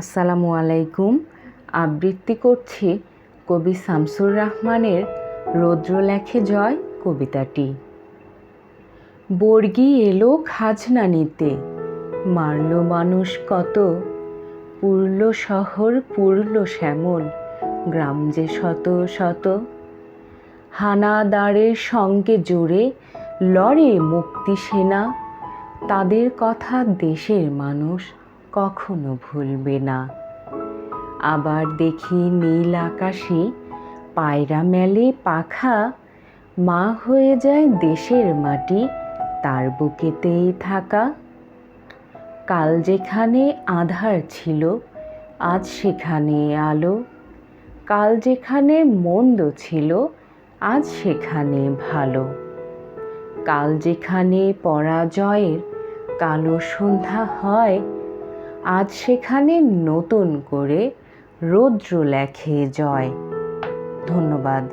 আসসালামু আলাইকুম। আবৃত্তি করছি কবি শামসুর রাহমানের রৌদ্র লেখে জয় কবিতাটি। বর্গি এলো খাজনা নিতে, মারল মানুষ কত, পুরল শহর পুরল শ্যামল, গ্রাম যে শত শত। হানাদারের সঙ্গে জোরে লড়ে মুক্তি সেনা, তাদের কথা দেশের মানুষ কখনো ভুলবে না। আবার দেখি নীল আকাশে পায়রা মেলে পাখা, মা হয়ে যায় দেশের মাটি তার বুকেতেই থাকা। কাল যেখানে আঁধার ছিল আজ সেখানে আলো, কাল যেখানে মন্দ ছিল আজ সেখানে ভালো। কাল যেখানে পরাজয়ের কালো সন্ধ্যা হয়, আজ সেখানে নতুন করে রৌদ্র লেখে জয়। ধন্যবাদ।